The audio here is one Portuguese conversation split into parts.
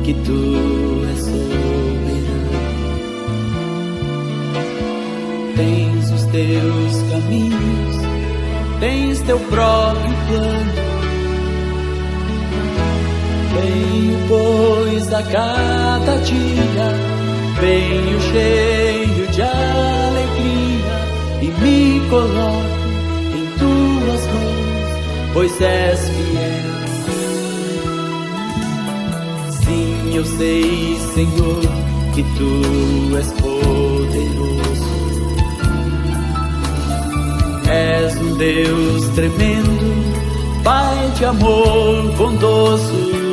que tu és soberano. Tens os teus caminhos, tens teu próprio plano. Venho, pois, a cada dia, venho cheio de alegria e me coloco em tuas mãos, pois és fiel. Sim, eu sei, Senhor, que tu és poderoso. És um Deus tremendo, Pai de amor bondoso.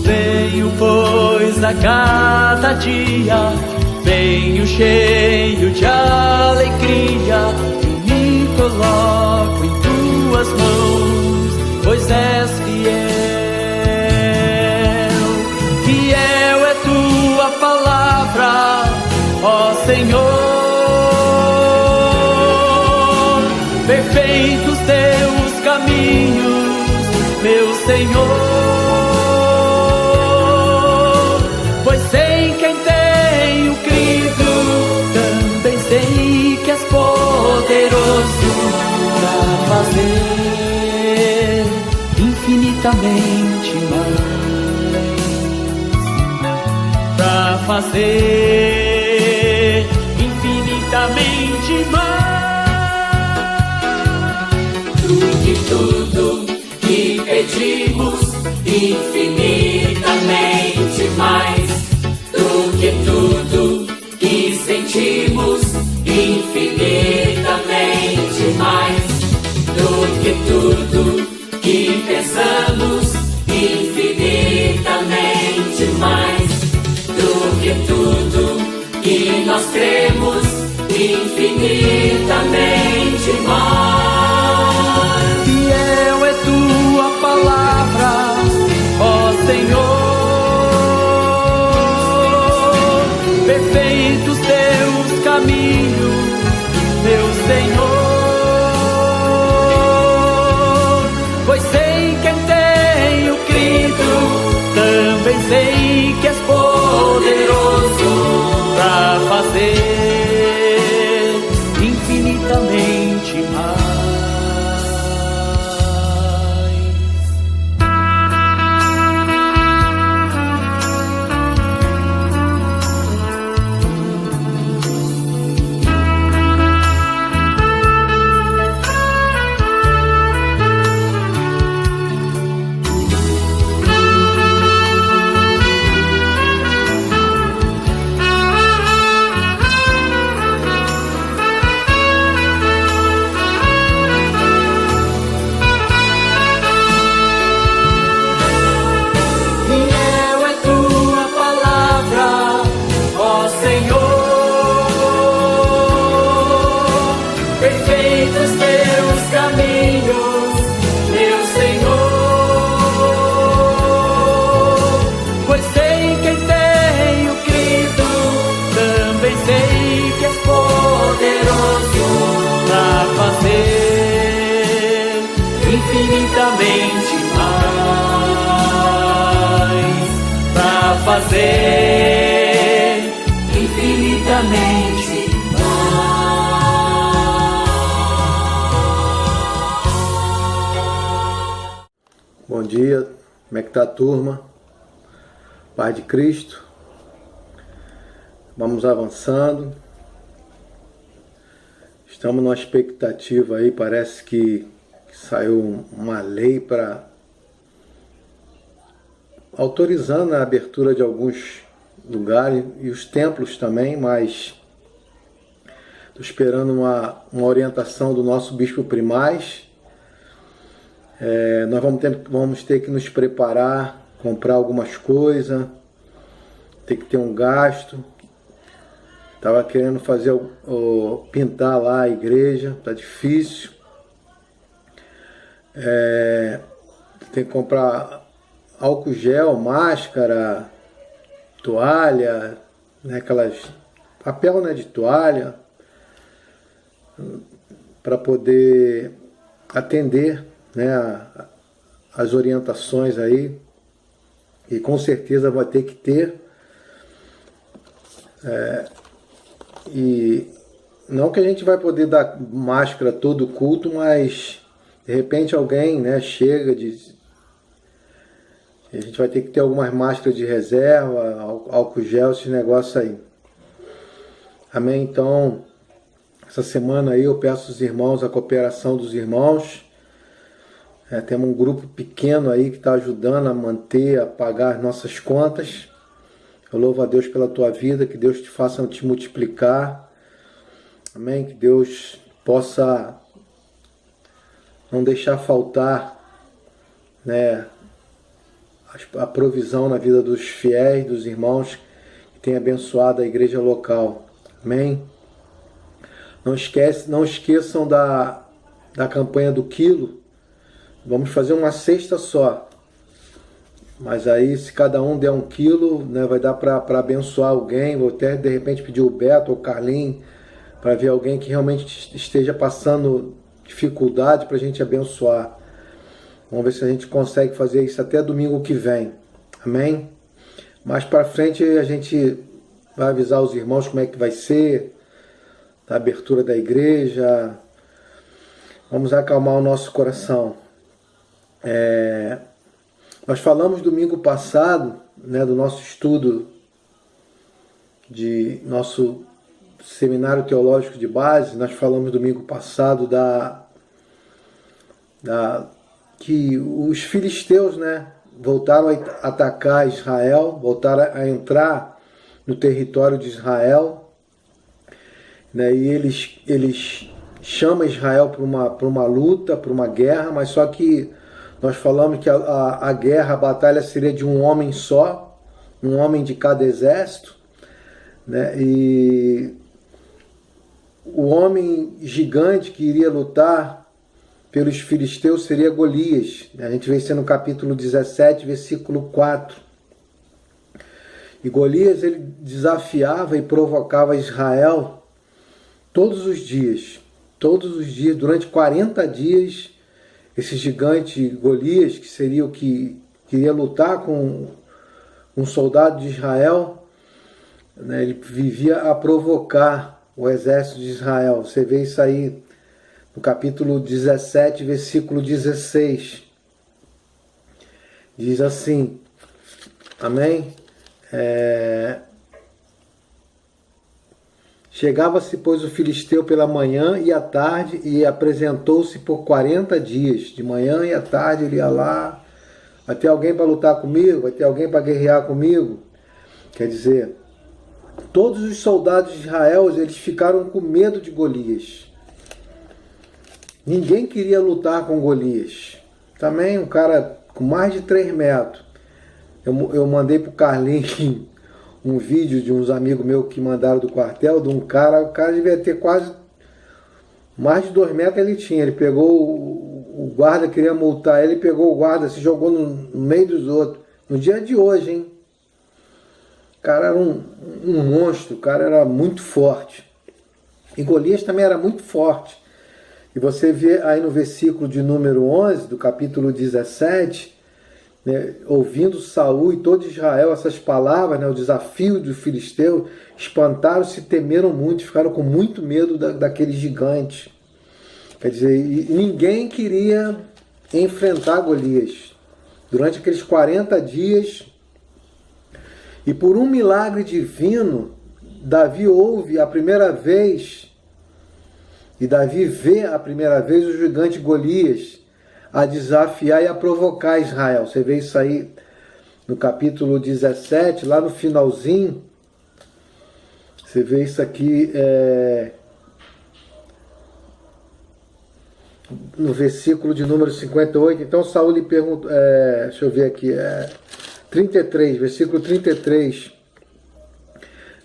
Venho, pois, a cada dia, venho cheio de alegria e me coloco em tuas mãos, pois és fiel. Fiel é tua palavra, ó Senhor. Perfeitos teus caminhos, meu Senhor. Pois sei que em tenho crido, também sei que és poderoso para fazer infinitamente mais, para fazer infinitamente mais do que tudo que pedimos, infinitamente mais do que tudo que sentimos, infinitamente mais do que tudo que pensamos, infinitamente mais do que tudo que nós cremos, infinitamente mais. Fiel é tua palavra, ó Senhor. Perfeitos teus caminhos, meu Senhor. Pois sei que em tenho crido, também sei que és poderoso para fazer infinitamente mais. Infinitamente mais, para fazer infinitamente mais. Bom dia, como é que tá a turma? Paz de Cristo. Vamos avançando. Estamos numa expectativa aí, parece que saiu uma lei para autorizando a abertura de alguns lugares e os templos também, mas estou esperando uma orientação do nosso bispo primaz. Nós vamos ter que nos preparar, comprar algumas coisas, ter que ter um gasto. Estava querendo fazer pintar lá a igreja, tá difícil. Tem que comprar álcool gel, máscara, toalha, né, aquelas papel, né, de toalha, para poder atender, né, as orientações aí. e com certeza vai ter que ter. E não que a gente vai poder dar máscara todo culto, mas de repente alguém, né, chega de... A gente vai ter que ter algumas máscaras de reserva, álcool gel, esse negócio aí. Amém? Então, essa semana aí eu peço aos irmãos, a cooperação dos irmãos. Temos um grupo pequeno aí que está ajudando a manter, a pagar as nossas contas. Eu louvo a Deus pela tua vida, que Deus te faça te multiplicar. Amém? Que Deus possa não deixar faltar, né, a provisão na vida dos fiéis, dos irmãos que tem abençoado a igreja local. Amém? Não esqueçam da campanha do quilo. Vamos fazer uma cesta só. Mas aí, se cada um der 1 quilo, né, vai dar para abençoar alguém. Vou até de repente pedir o Beto ou o Carlinhos para ver alguém que realmente esteja passando dificuldade para a gente abençoar. Vamos ver se a gente consegue fazer isso até domingo que vem. Amém? Mais para frente a gente vai avisar os irmãos como é que vai ser a abertura da igreja. Vamos acalmar o nosso coração. Nós falamos domingo passado, né, do nosso estudo de nosso seminário teológico de base. Nós falamos domingo passado que os filisteus, né, voltaram a atacar Israel, voltaram a entrar no território de Israel, né, e eles chamam Israel para uma luta, para uma guerra, mas só que nós falamos que a guerra, a batalha seria de um homem só, um homem de cada exército, né, e o homem gigante que iria lutar pelos filisteus seria Golias. A gente vê isso no capítulo 17, versículo 4. E Golias, ele desafiava e provocava Israel todos os dias, durante 40 dias. Esse gigante Golias, que seria o que queria lutar com um soldado de Israel, né, ele vivia a provocar o exército de Israel. Você vê isso aí no capítulo 17, versículo 16. Diz assim, amém? Chegava-se, pois, o filisteu pela manhã e à tarde, e apresentou-se por 40 dias. De manhã e à tarde ele ia lá. Vai ter alguém para lutar comigo? Vai ter alguém para guerrear comigo? Quer dizer, todos os soldados de Israel, eles ficaram com medo de Golias. Ninguém queria lutar com Golias. Também um cara com mais de 3 metros. Eu mandei para o Carlinhos um vídeo de uns amigos meus que mandaram do quartel, de um cara, o cara devia ter quase mais de 2 metros ele tinha. Ele pegou o guarda, queria multar ele, pegou o guarda, se jogou no meio dos outros. No dia de hoje, hein? O cara era um monstro, o cara era muito forte. E Golias também era muito forte. E você vê aí no versículo de número 11, do capítulo 17, né, ouvindo Saul e todo Israel essas palavras, né, o desafio do filisteu, espantaram-se e temeram muito, ficaram com muito medo daquele gigante. Quer dizer, e ninguém queria enfrentar Golias. Durante aqueles 40 dias, e por um milagre divino, Davi ouve a primeira vez, e Davi vê a primeira vez o gigante Golias a desafiar e a provocar Israel. Você vê isso aí no capítulo 17, lá no finalzinho. Você vê isso aqui no versículo de número 58. Então Saul lhe perguntou, deixa eu ver aqui, 33, versículo 33,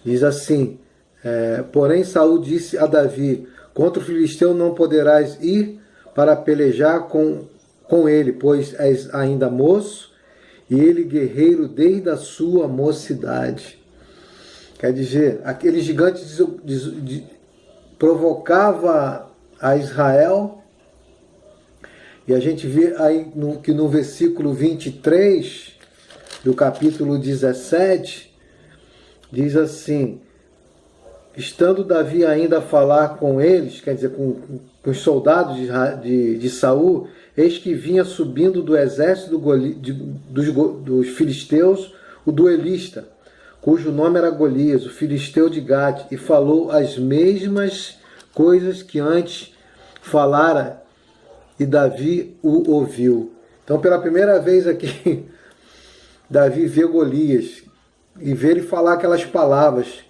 diz assim, porém Saul disse a Davi, contra o filisteu não poderás ir para pelejar com ele, pois és ainda moço, e ele guerreiro desde a sua mocidade. Quer dizer, aquele gigante provocava a Israel, e a gente vê aí que no versículo 23, do capítulo 17, diz assim: estando Davi ainda a falar com eles, quer dizer, com os soldados de Saul, eis que vinha subindo do exército dos filisteus o duelista, cujo nome era Golias, o filisteu de Gate, e falou as mesmas coisas que antes falara, e Davi o ouviu. Então, pela primeira vez aqui, Davi vê Golias e vê ele falar aquelas palavras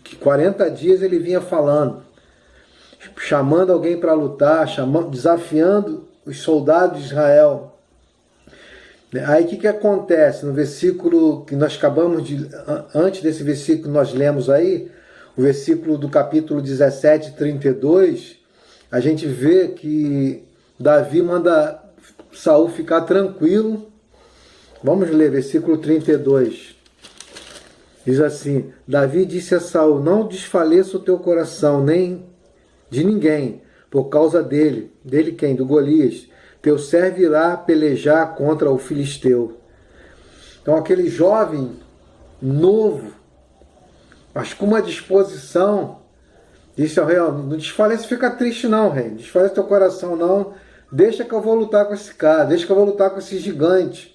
que 40 dias ele vinha falando, chamando alguém para lutar, desafiando os soldados de Israel. Aí o que acontece? No versículo que nós acabamos de... Antes desse versículo que nós lemos aí, o versículo do capítulo 17, 32, a gente vê que Davi manda Saul ficar tranquilo. Vamos ler, versículo 32. Diz assim: Davi disse a Saul: não desfaleça o teu coração, nem de ninguém, por causa dele. Dele quem? Do Golias. Teu servo irá pelejar contra o filisteu. Então aquele jovem novo, mas com uma disposição, disse ao rei: não desfaleça, fica triste não, rei. Não desfaleça teu coração não. Deixa que eu vou lutar com esse cara, deixa que eu vou lutar com esse gigante.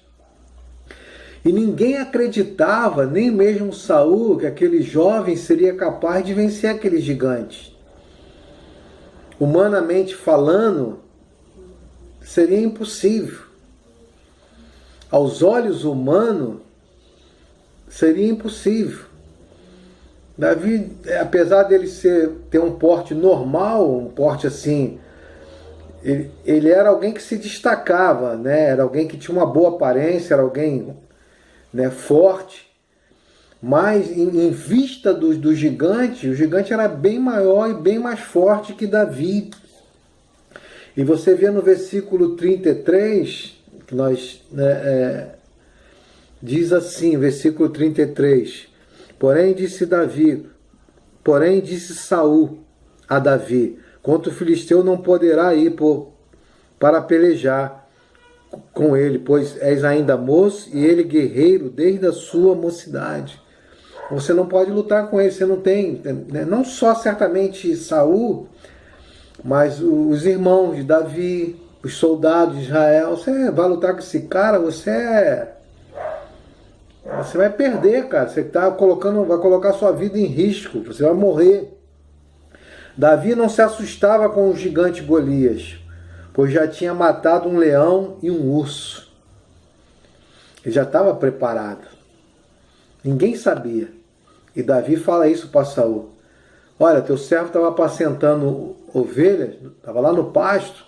E ninguém acreditava, nem mesmo Saul, que aquele jovem seria capaz de vencer aquele gigante. Humanamente falando, seria impossível. Aos olhos humanos, seria impossível. Davi, apesar dele ter um porte normal, um porte assim, ele era alguém que se destacava, né? Era alguém que tinha uma boa aparência, era alguém, né, forte, mas em vista do gigante, o gigante era bem maior e bem mais forte que Davi. E você vê no versículo 33, que nós, né, diz assim, versículo 33, porém disse Saul a Davi: contra o filisteu não poderá ir para pelejar com ele, pois és ainda moço e ele guerreiro desde a sua mocidade. Você não pode lutar com ele, você não tem, né, não só certamente Saul, mas os irmãos de Davi, os soldados de Israel. Você vai lutar com esse cara, você vai perder, cara. Você vai colocar sua vida em risco, você vai morrer. Davi não se assustava com o gigante Golias, pois já tinha matado um leão e um urso. Ele já estava preparado. Ninguém sabia. E Davi fala isso para Saul: olha, teu servo estava apacentando ovelhas, estava lá no pasto,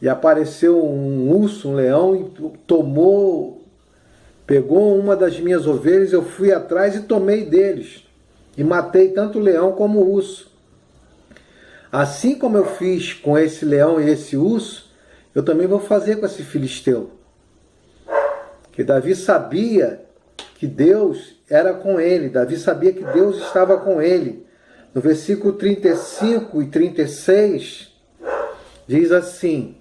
e apareceu um urso, um leão, e pegou uma das minhas ovelhas, eu fui atrás e tomei deles, e matei tanto o leão como o urso. Assim como eu fiz com esse leão e esse urso, eu também vou fazer com esse filisteu. Que Davi sabia que Deus era com ele, Davi sabia que Deus estava com ele. No versículo 35 e 36, diz assim: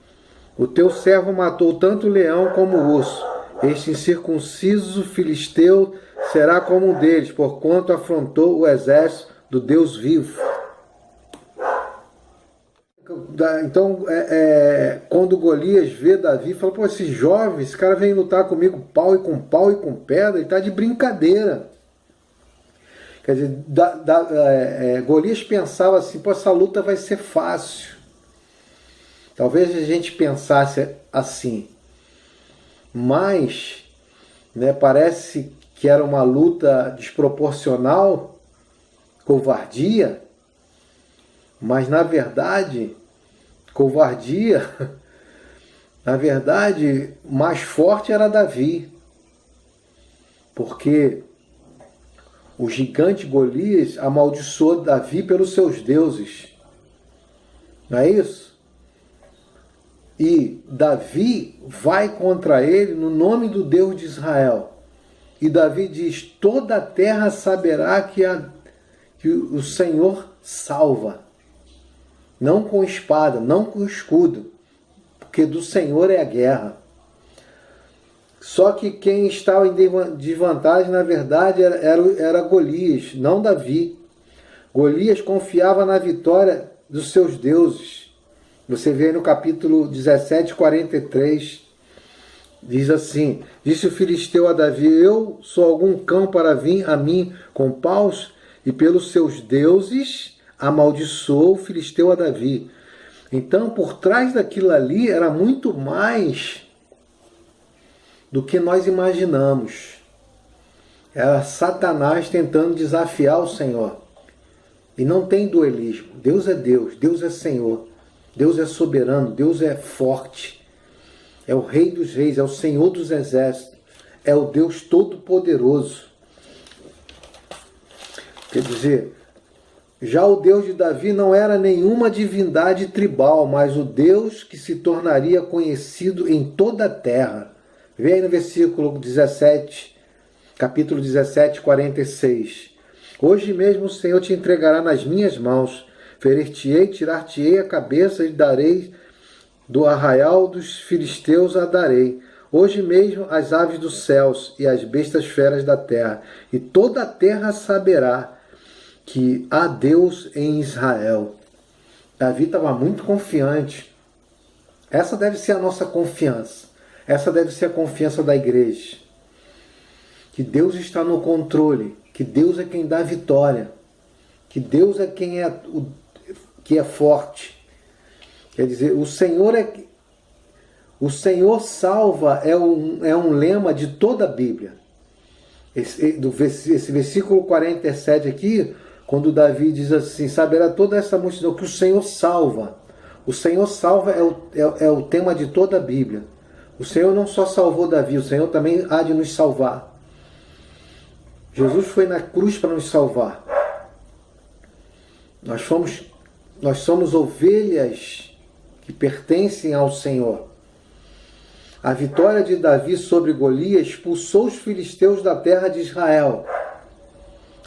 o teu servo matou tanto o leão como o urso. Este incircunciso filisteu será como um deles, porquanto afrontou o exército do Deus vivo. Então, quando Golias vê Davi, fala: pô, esse jovem, esse cara vem lutar comigo pau e com pedra, ele está de brincadeira. Quer dizer, Golias pensava assim: pô, essa luta vai ser fácil. Talvez a gente pensasse assim, mas, né, parece que era uma luta desproporcional, covardia, mas na verdade, mais forte era Davi, porque o gigante Golias amaldiçoou Davi pelos seus deuses. Não é isso? E Davi vai contra ele no nome do Deus de Israel. E Davi diz: toda a terra saberá que o Senhor salva. Não com espada, não com escudo, porque do Senhor é a guerra. Só que quem estava em desvantagem, na verdade, era Golias, não Davi. Golias confiava na vitória dos seus deuses. Você vê aí no capítulo 17, 43, diz assim: disse o filisteu a Davi: eu sou algum cão para vir a mim com paus? E pelos seus deuses amaldiçoou o filisteu a Davi. Então, por trás daquilo ali era muito mais do que nós imaginamos. Era Satanás tentando desafiar o Senhor. E não tem duelismo. Deus é Deus, Deus é Senhor, Deus é soberano, Deus é forte. É o Rei dos Reis, é o Senhor dos Exércitos, é o Deus Todo-Poderoso. Quer dizer, já o Deus de Davi não era nenhuma divindade tribal, mas o Deus que se tornaria conhecido em toda a terra. Vê aí no versículo 17, capítulo 17, 46. Hoje mesmo o Senhor te entregará nas minhas mãos, ferir-te-ei, tirar-te-ei a cabeça e darei do arraial dos filisteus a darei. Hoje mesmo as aves dos céus e as bestas feras da terra, e toda a terra saberá que há Deus em Israel. Davi estava muito confiante. Essa deve ser a nossa confiança. Essa deve ser a confiança da igreja. Que Deus está no controle. Que Deus é quem dá a vitória. Que Deus é quem que é forte. Quer dizer, o Senhor salva é um lema de toda a Bíblia. Esse versículo 47 aqui, quando Davi diz assim: saberá toda essa multidão que o Senhor salva. O Senhor salva é o tema de toda a Bíblia. O Senhor não só salvou Davi, o Senhor também há de nos salvar. Jesus foi na cruz para nos salvar. Nós somos ovelhas que pertencem ao Senhor. A vitória de Davi sobre Golias expulsou os filisteus da terra de Israel.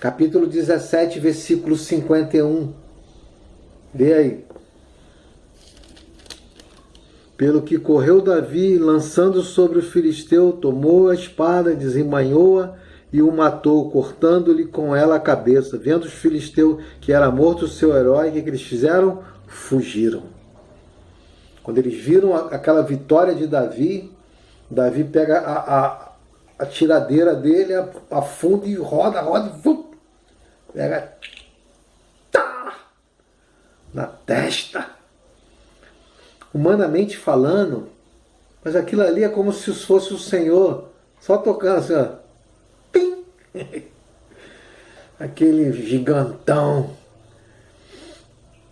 Capítulo 17, versículo 51. Vê aí. Pelo que correu Davi, lançando sobre o filisteu, tomou a espada, desembainhou-a e o matou, cortando-lhe com ela a cabeça. Vendo os filisteus que era morto o seu herói, o que eles fizeram? Fugiram. Quando eles viram aquela vitória de Davi, Davi pega a tiradeira dele, afunda e roda, pega na testa. Humanamente falando, mas aquilo ali é como se fosse o Senhor só tocando assim, ó. Pim! Aquele gigantão.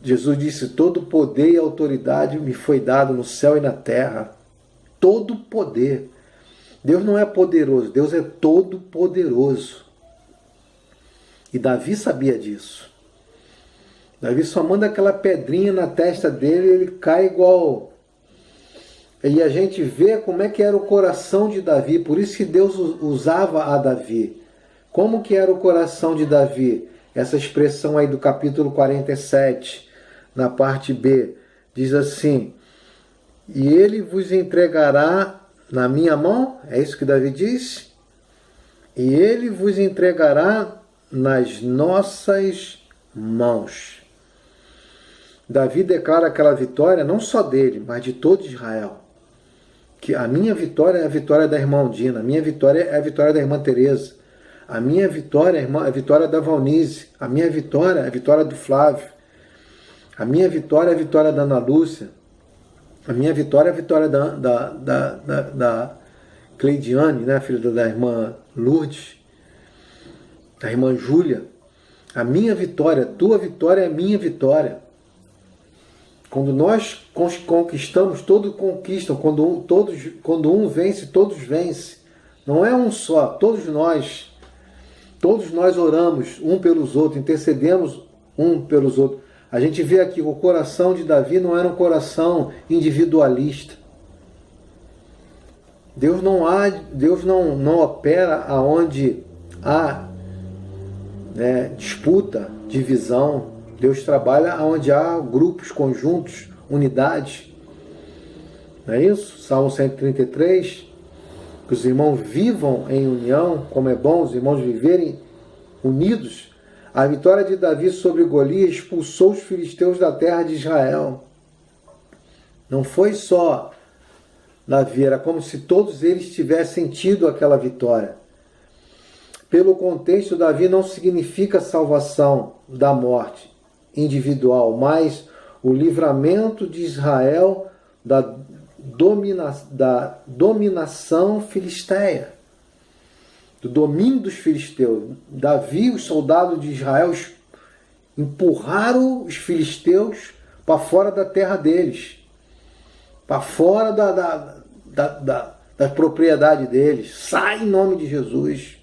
Jesus disse: todo poder e autoridade me foi dado no céu e na terra. Todo poder. Deus não é poderoso, Deus é todo poderoso. E Davi sabia disso. Davi só manda aquela pedrinha na testa dele e ele cai igual. E a gente vê como é que era o coração de Davi. Por isso que Deus usava a Davi. Como que era o coração de Davi? Essa expressão aí do capítulo 47, na parte B, diz assim: e ele vos entregará na minha mão. É isso que Davi disse? E ele vos entregará nas nossas mãos. Davi declara aquela vitória não só dele, mas de todo Israel. Que a minha vitória é a vitória da irmã Aldina, a minha vitória é a vitória da irmã Teresa, a minha vitória é a vitória da Valnice, a minha vitória é a vitória do Flávio, a minha vitória é a vitória da Ana Lúcia, a minha vitória é a vitória da Cleidiane, né, filha da irmã Lourdes, da irmã Júlia. A minha vitória, tua vitória é a minha vitória. Quando nós conquistamos, todos conquistam. Quando um vence, todos vencem. Não é um só, todos nós oramos um pelos outros, intercedemos um pelos outros. A gente vê aqui que o coração de Davi não era um coração individualista. Deus não opera aonde há disputa, divisão. Deus trabalha onde há grupos, conjuntos, unidades. Não é isso? Salmo 133, que os irmãos vivam em união, como é bom os irmãos viverem unidos, a vitória de Davi sobre Golias expulsou os filisteus da terra de Israel. Não foi só Davi, era como se todos eles tivessem tido aquela vitória. Pelo contexto, Davi não significa salvação da morte individual, mas o livramento de Israel da dominação filisteia, do domínio dos filisteus. Davi, os soldados de Israel, empurraram os filisteus para fora da terra deles, para fora da propriedade deles. Sai em nome de Jesus.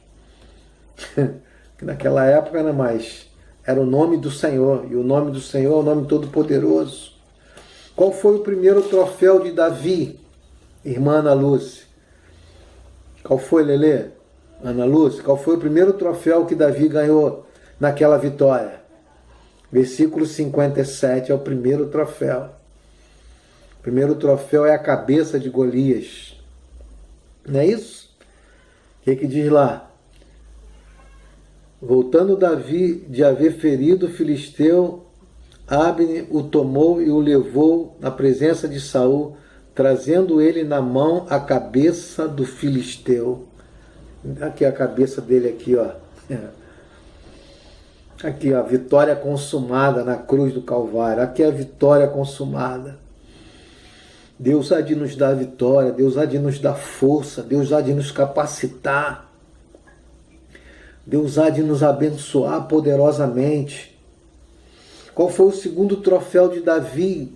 Que naquela época não é mais. Era o nome do Senhor. E o nome do Senhor é o nome todo-poderoso. Qual foi o primeiro troféu de Davi, irmã Ana Lúcia? Qual foi, Lelê? Ana Lúcia, qual foi o primeiro troféu que Davi ganhou naquela vitória? Versículo 57 é o primeiro troféu. O primeiro troféu é a cabeça de Golias. Não é isso? O que diz lá? Voltando Davi de haver ferido o filisteu, Abner o tomou e o levou na presença de Saul, trazendo ele na mão a cabeça do filisteu. Aqui a cabeça dele aqui, ó. Aqui, ó, a vitória consumada na cruz do Calvário. Aqui é a vitória consumada. Deus há de nos dar vitória, Deus há de nos dar força, Deus há de nos capacitar. Deus há de nos abençoar poderosamente. Qual foi o segundo troféu de Davi,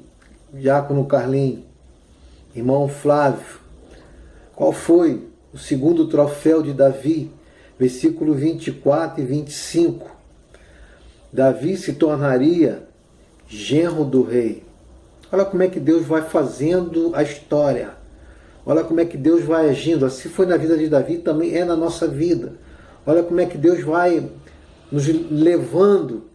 diácono Carlinhos? Irmão Flávio. Qual foi o segundo troféu de Davi? Versículo 24 e 25. Davi se tornaria genro do rei. Olha como é que Deus vai fazendo a história. Olha como é que Deus vai agindo. Assim foi na vida de Davi, também é na nossa vida. Olha como é que Deus vai nos levando.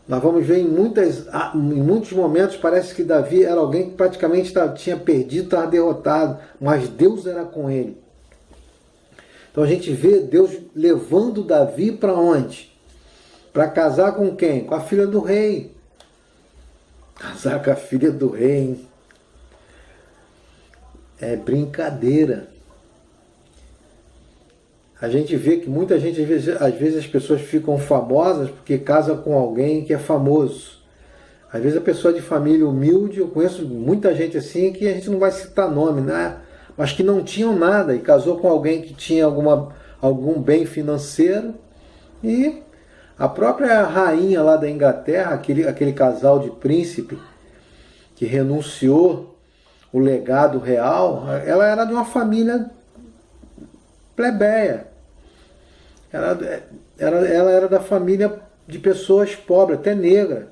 Nós vamos ver em muitos momentos, parece que Davi era alguém que praticamente tinha perdido, estava derrotado, mas Deus era com ele. Então a gente vê Deus levando Davi para onde? Para casar com quem? Com a filha do rei. Casar com a filha do rei, hein? É brincadeira. A gente vê que muita gente, às vezes as pessoas ficam famosas porque casam com alguém que é famoso. Às vezes a pessoa de família humilde, eu conheço muita gente assim que a gente não vai citar nome, né? Mas que não tinham nada e casou com alguém que tinha algum bem financeiro. E a própria rainha lá da Inglaterra, aquele casal de príncipe que renunciou o legado real, ela era de uma família plebeia. Ela era da família de pessoas pobres, até negra.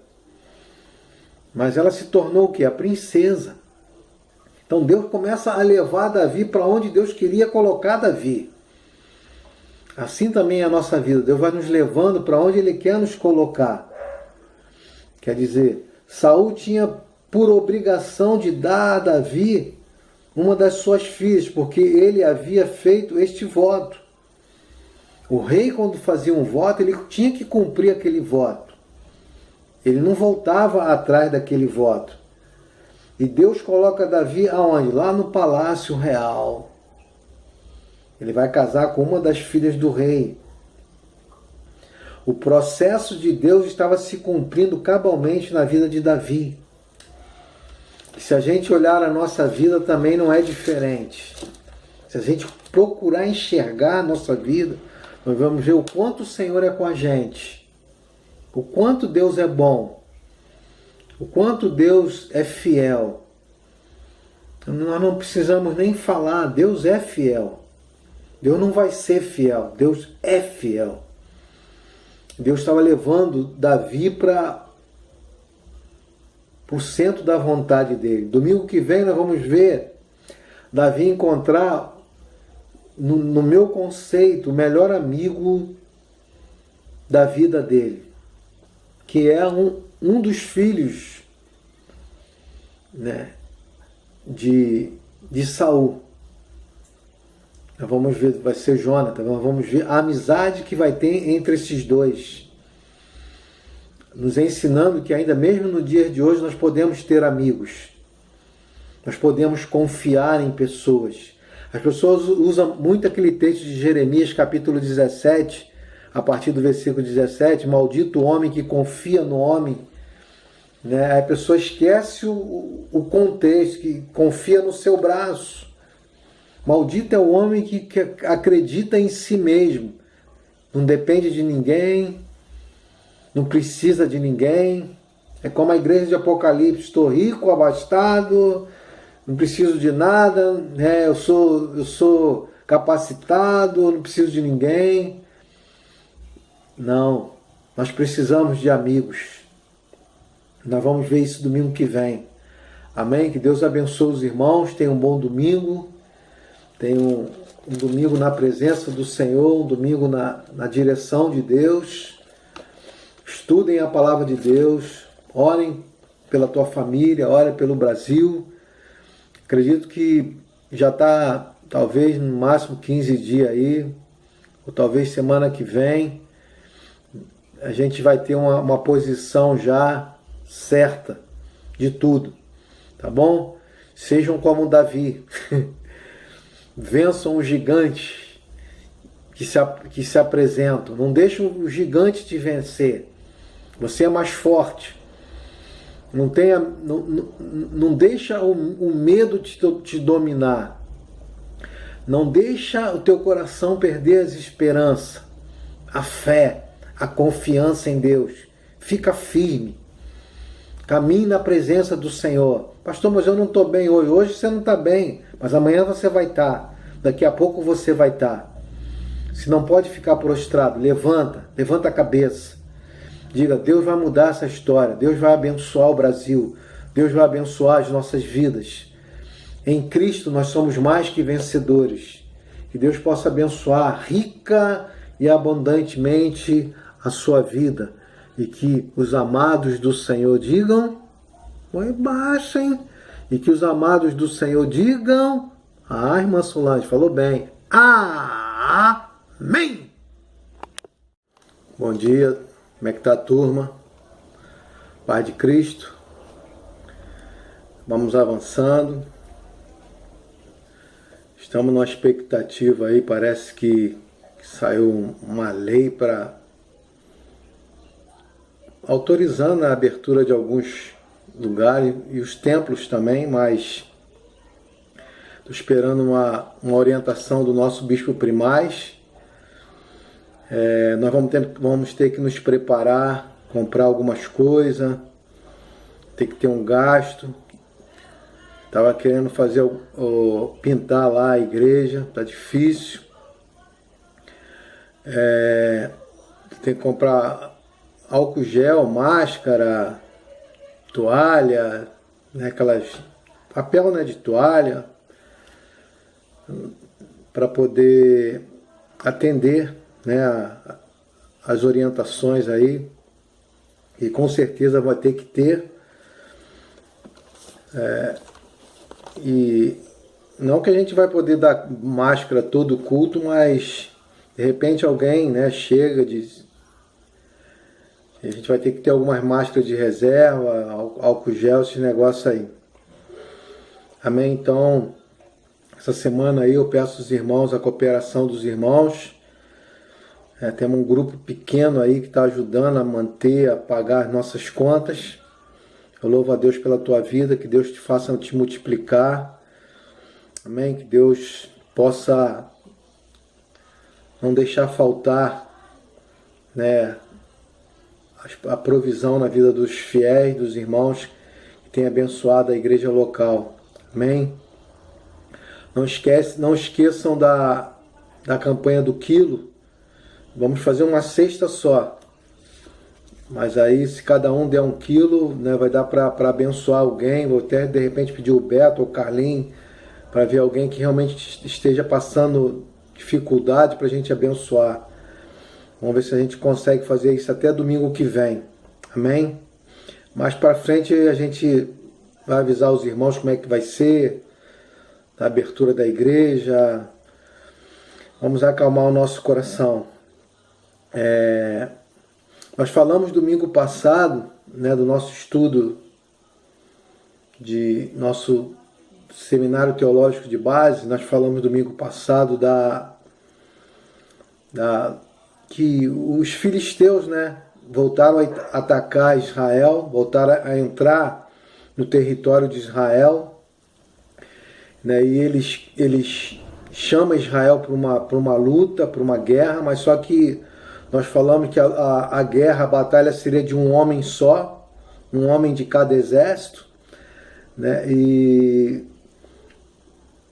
Mas ela se tornou o quê? A princesa. Então Deus começa a levar Davi para onde Deus queria colocar Davi. Assim também é a nossa vida. Deus vai nos levando para onde Ele quer nos colocar. Quer dizer, Saul tinha por obrigação de dar a Davi uma das suas filhas, porque ele havia feito este voto. O rei, quando fazia um voto, ele tinha que cumprir aquele voto. Ele não voltava atrás daquele voto. E Deus coloca Davi aonde? Lá no palácio real. Ele vai casar com uma das filhas do rei. O processo de Deus estava se cumprindo cabalmente na vida de Davi. Se a gente olhar a nossa vida, também não é diferente. Se a gente procurar enxergar a nossa vida, nós vamos ver o quanto o Senhor é com a gente. O quanto Deus é bom. O quanto Deus é fiel. Nós não precisamos nem falar, Deus é fiel. Deus não vai ser fiel, Deus é fiel. Deus estava levando Davi para o centro da vontade dele. Domingo que vem nós vamos ver Davi encontrar, no meu conceito, o melhor amigo da vida dele, que é um dos filhos, né, de Saul. Nós vamos ver, vai ser Jonathan, nós vamos ver a amizade que vai ter entre esses dois. Nos ensinando que ainda mesmo no dia de hoje nós podemos ter amigos. Nós podemos confiar em pessoas. As pessoas usam muito aquele texto de Jeremias, capítulo 17, a partir do versículo 17, maldito o homem que confia no homem. Né? A pessoa esquece o contexto, que confia no seu braço. Maldito é o homem que acredita em si mesmo. Não depende de ninguém, não precisa de ninguém. É como a igreja de Apocalipse: estou rico, abastado, não preciso de nada, né? eu sou capacitado, não preciso de ninguém. Não, nós precisamos de amigos. Nós vamos ver isso domingo que vem. Amém? Que Deus abençoe os irmãos. Tenham um bom domingo. Tenham um domingo na presença do Senhor, um domingo na direção de Deus. Estudem a palavra de Deus. Orem pela tua família, orem pelo Brasil. Acredito que já está, talvez, no máximo 15 dias aí, ou talvez semana que vem, a gente vai ter uma posição já certa de tudo, tá bom? Sejam como Davi, vençam os gigantes que se apresentam, não deixem o gigante te vencer, você é mais forte, não deixa o medo te dominar, não deixa o teu coração perder as esperanças, a fé, a confiança em Deus. Fica firme. Caminhe na presença do Senhor. Pastor, mas eu não estou bem hoje. Hoje você não está bem, mas amanhã você vai estar. Daqui a pouco você vai estar. Se não pode ficar prostrado, levanta a cabeça. Diga: Deus vai mudar essa história. Deus vai abençoar o Brasil. Deus vai abençoar as nossas vidas. Em Cristo nós somos mais que vencedores. Que Deus possa abençoar rica e abundantemente a sua vida, e que os amados do Senhor digam: oi, baixem, e que os amados do Senhor digam: ah, irmã Solange, falou bem, amém. Bom dia, como é que tá a turma? Paz de Cristo. Vamos avançando. Estamos numa expectativa aí, parece que saiu uma lei autorizando a abertura de alguns lugares e os templos também, mas estou esperando uma orientação do nosso bispo primaz. Nós vamos ter que nos preparar, comprar algumas coisas, ter que ter um gasto. Estava querendo fazer pintar lá a igreja, tá difícil. Tem que comprar álcool gel, máscara, toalha, né, papel, né, de toalha, para poder atender, né, as orientações aí, e com certeza vai ter que ter. E não que a gente vai poder dar máscara todo culto, mas de repente alguém, né, chega, diz, a gente vai ter que ter algumas máscaras de reserva, álcool gel, esse negócio aí. Amém? Então, essa semana aí eu peço aos irmãos, a cooperação dos irmãos. Temos um grupo pequeno aí que está ajudando a manter, a pagar as nossas contas. Eu louvo a Deus pela tua vida, que Deus te faça te multiplicar. Amém? Que Deus possa não deixar faltar, né, a provisão na vida dos fiéis, dos irmãos que tem abençoado a igreja local. Amém? Não esqueçam da campanha do quilo. Vamos fazer uma cesta só. Mas aí, se cada um der 1 quilo, né, vai dar para abençoar alguém. Vou até de repente pedir o Beto ou o Carlinhos para ver alguém que realmente esteja passando dificuldade para a gente abençoar. Vamos ver se a gente consegue fazer isso até domingo que vem. Amém? Mais para frente a gente vai avisar os irmãos como é que vai ser a abertura da igreja. Vamos acalmar o nosso coração. Nós falamos domingo passado, né, do nosso estudo de nosso seminário teológico de base. Nós falamos domingo passado que os filisteus, né, voltaram a atacar Israel, voltaram a entrar no território de Israel, né, e eles chamam Israel para uma luta, para uma guerra, mas só que nós falamos que a guerra, a batalha seria de um homem só, um homem de cada exército, né, e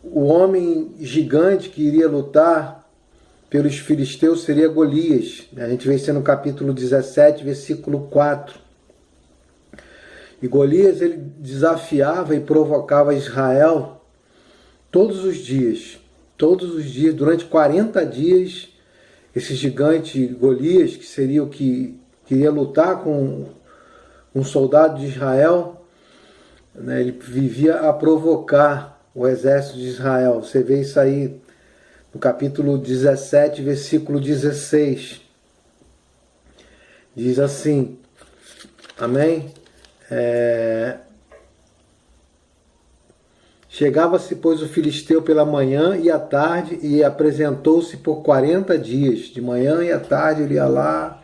o homem gigante que iria lutar pelos filisteus seria Golias. A gente vê isso no capítulo 17, versículo 4. E Golias, ele desafiava e provocava Israel todos os dias, durante 40 dias. Esse gigante Golias, que seria o que queria lutar com um soldado de Israel, né, ele vivia a provocar o exército de Israel. Você vê isso aí no capítulo 17, versículo 16. Diz assim, amém? Chegava-se, pois, o filisteu pela manhã e à tarde, e apresentou-se por 40 dias. De manhã e à tarde ele ia lá.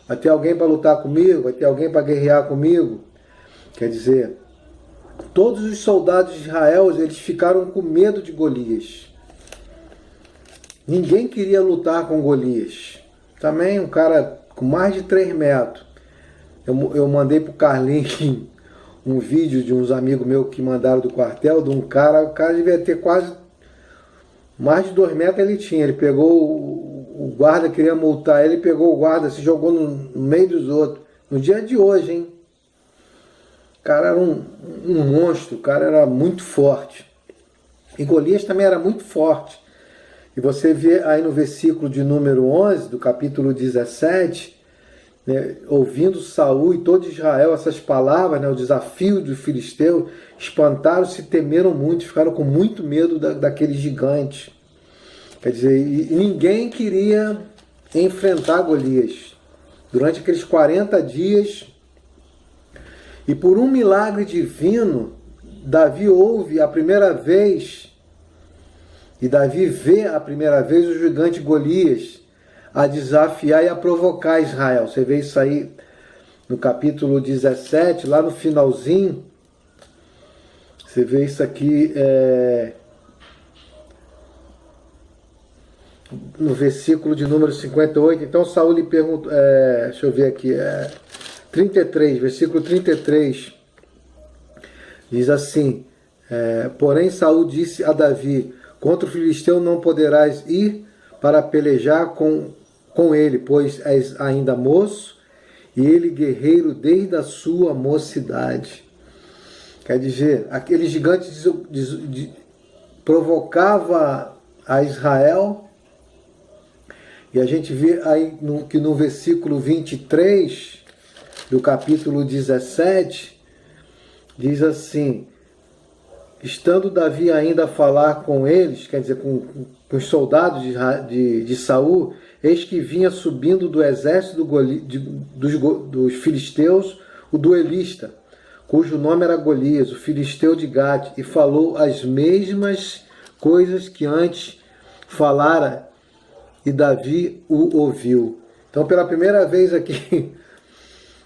Vai ter alguém para lutar comigo? Vai ter alguém para guerrear comigo? Quer dizer, todos os soldados de Israel, eles ficaram com medo de Golias. Ninguém queria lutar com Golias. Também um cara com mais de 3 metros. Eu mandei para o Carlinhos um vídeo de uns amigos meus que mandaram do quartel, de um cara, o cara devia ter quase mais de 2 metros ele tinha. Ele pegou o guarda, queria multar ele, pegou o guarda, se jogou no meio dos outros. No dia de hoje, hein? O cara era um monstro, o cara era muito forte. E Golias também era muito forte. E você vê aí no versículo de número 11, do capítulo 17, né, ouvindo Saul e todo Israel essas palavras, né, o desafio do filisteu, espantaram-se e temeram muito, ficaram com muito medo daquele gigante. Quer dizer, e ninguém queria enfrentar Golias. Durante aqueles 40 dias, e por um milagre divino, Davi ouve a primeira vez, e Davi vê a primeira vez o gigante Golias a desafiar e a provocar Israel. Você vê isso aí no capítulo 17, lá no finalzinho. Você vê isso aqui no versículo de número 58. Então Saul lhe perguntou, deixa eu ver aqui, 33, versículo 33, diz assim, porém Saul disse a Davi, contra o filisteu não poderás ir para pelejar com ele, pois és ainda moço, e ele guerreiro desde a sua mocidade. Quer dizer, aquele gigante provocava a Israel, e a gente vê aí que no versículo 23 do capítulo 17, diz assim, estando Davi ainda a falar com eles, quer dizer, com os soldados de Saul, eis que vinha subindo do exército dos filisteus o duelista, cujo nome era Golias, o filisteu de Gate, e falou as mesmas coisas que antes falara, e Davi o ouviu. Então, pela primeira vez aqui,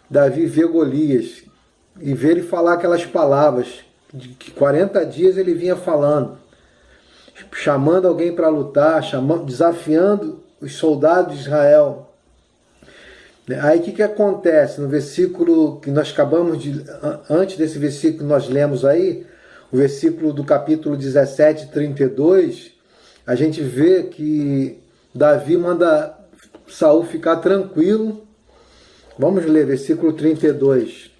Davi vê Golias e vê ele falar aquelas palavras que 40 dias ele vinha falando, chamando alguém para lutar, desafiando os soldados de Israel. Aí o que acontece? No versículo que nós acabamos de... Antes desse versículo que nós lemos aí, o versículo do capítulo 17, 32, a gente vê que Davi manda Saul ficar tranquilo. Vamos ler, versículo 32.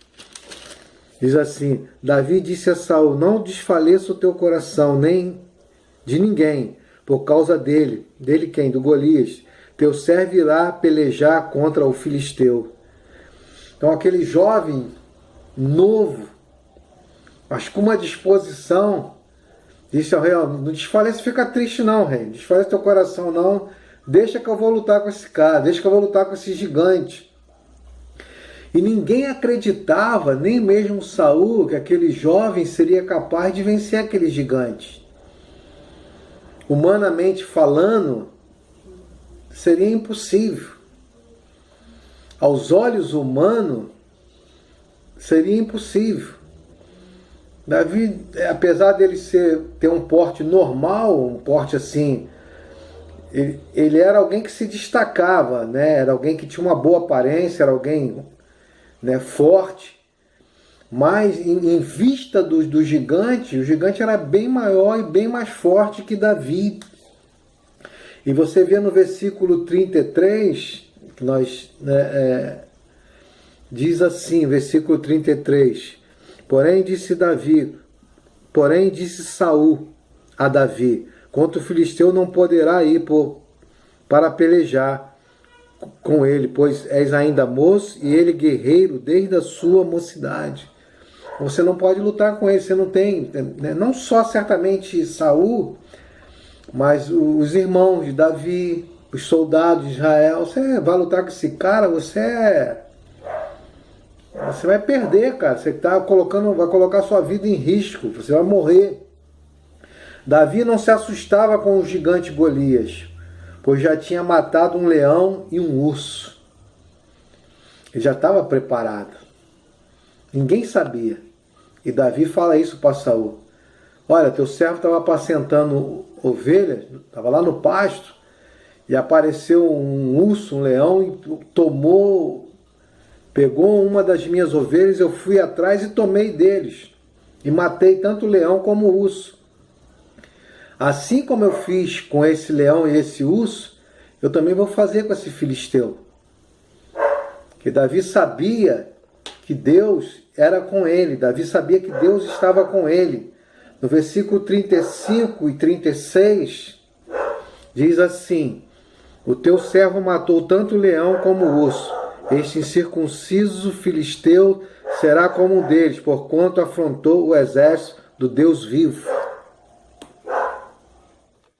Diz assim, Davi disse a Saul, não desfaleça o teu coração, nem de ninguém, por causa dele. Dele quem? Do Golias. Teu servo irá pelejar contra o filisteu. Então aquele jovem, novo, mas com uma disposição, Disse ao rei: não desfalece, fica triste não, rei. Não desfalece teu coração não. Deixa que eu vou lutar com esse cara. Deixa que eu vou lutar com esse gigante. E ninguém acreditava, nem mesmo Saul, que aquele jovem seria capaz de vencer aquele gigante. Humanamente falando, seria impossível. Aos olhos humanos, seria impossível. Davi, apesar dele ter um porte normal, um porte assim, ele era alguém que se destacava, né? Era alguém que tinha uma boa aparência, era alguém, né, forte. Mas em vista do gigante, o gigante era bem maior e bem mais forte que Davi. E você vê no versículo 33, que diz assim, versículo 33, porém disse Saul a Davi: contra o filisteu não poderá ir para pelejar com ele, pois és ainda moço e ele guerreiro desde a sua mocidade. Você não pode lutar com ele, você não tem, né? Não só certamente Saul, mas os irmãos de Davi, os soldados de Israel. Você vai lutar com esse cara, você vai perder, cara. Você vai colocar sua vida em risco, você vai morrer. Davi não se assustava com o gigante Golias, pois já tinha matado um leão e um urso. Ele já estava preparado. Ninguém sabia. E Davi fala isso para Saul: olha, teu servo estava apacentando ovelhas, estava lá no pasto, e apareceu um urso, um leão, e pegou uma das minhas ovelhas, eu fui atrás e tomei deles, e matei tanto o leão como o urso. Assim como eu fiz com esse leão e esse urso, eu também vou fazer com esse filisteu. Que Davi sabia que Deus era com ele, Davi sabia que Deus estava com ele. No versículo 35 e 36, diz assim: o teu servo matou tanto o leão como o urso. Este incircunciso filisteu será como um deles, porquanto afrontou o exército do Deus vivo.